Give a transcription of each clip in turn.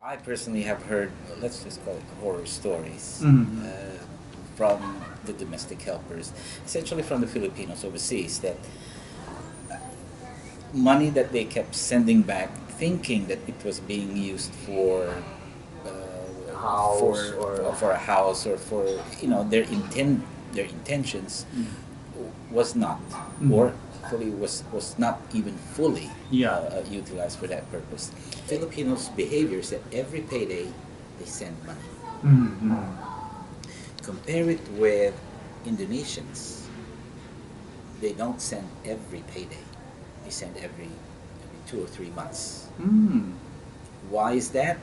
I personally have heard, let's just call it horror stories Mm-hmm. from the domestic helpers, essentially from the Filipinos overseas, that money that they kept sending back, thinking that it was being used for House or for a house or for their intentions was not, or fully was not even fully Yeah. utilized for that purpose. Filipinos' behavior is that every payday they send money. Mm-hmm. Compare it with Indonesians. They don't send every payday. They send every 2 or 3 months. Mm. Why is that?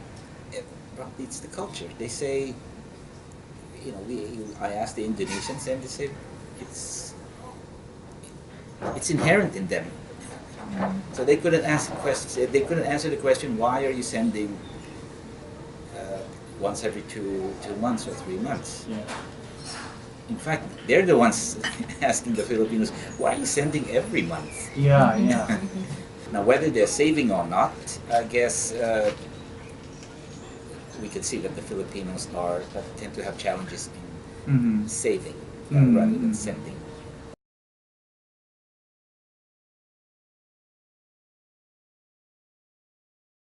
It's the culture. They say, I asked the Indonesians and they say it's inherent in them. So they couldn't ask questions. They couldn't answer the question, why are you sending once every two months or 3 months? Yeah. In fact, they're the ones asking the Filipinos, why are you sending every month? Yeah, yeah. Now, whether they're saving or not, I guess we can see that the Filipinos tend to have challenges in Mm-hmm. saving Mm. rather than sending.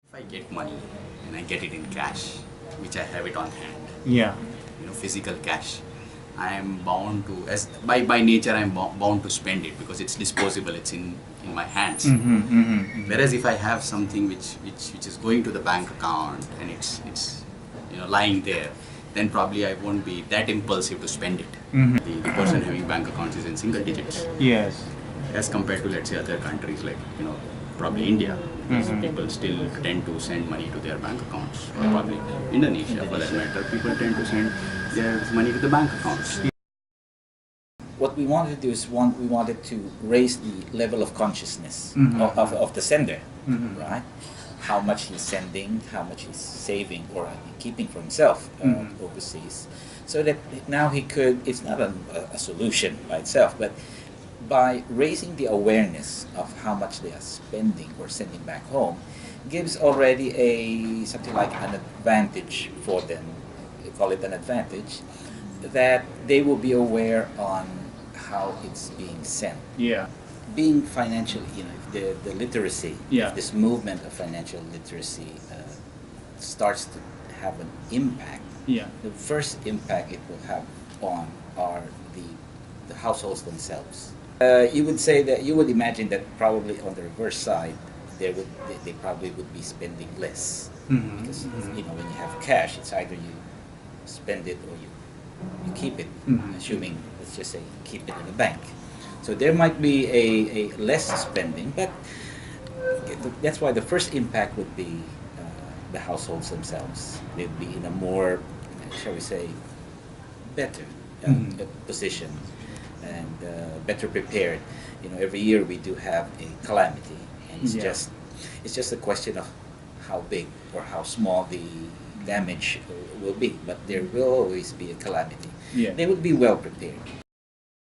If I get money and I get it in cash, which I have it on hand, Yeah. physical cash, I am bound to, as by nature, I am bound to spend it because it's disposable. It's in my hands. Mm-hmm. Mm-hmm. Whereas if I have something which is going to the bank account and it's lying there, then probably I won't be that impulsive to spend it. Mm-hmm. The person having bank accounts is in single digits, Yes. as compared to, let's say, other countries like probably India. Mhm. People still tend to send money to their bank accounts, or probably Indonesia for that matter. People tend to send their money to the bank accounts. What we wanted to do is we wanted to raise the level of consciousness Mhm. of the sender, Mhm. right? How much he's sending, how much he's saving or keeping for himself Mhm. overseas, so that now he could. It's not a solution by itself, but by raising the awareness of how much they are spending or sending back home, gives already something like an advantage for them. They call it an advantage that they will be aware on how it's being sent. Yeah. Being financially, if the literacy, Yeah. if this movement of financial literacy starts to have an impact, Yeah. the first impact it will have on are the households themselves. You would say that you would imagine that probably on the reverse side, they probably would be spending less, Mhm. because when you have cash, it's either you spend it or you keep it, Mhm. assuming, let's just say, keep it in the bank. So there might be a less spending, but that's why the first impact would be the households themselves. They'd be in a more, shall we say, better Mhm. position and better prepared. Every year we do have a calamity, and Yeah. it's just a question of how big or how small the damage will be. But there will always be a calamity. Yeah. They would be well prepared.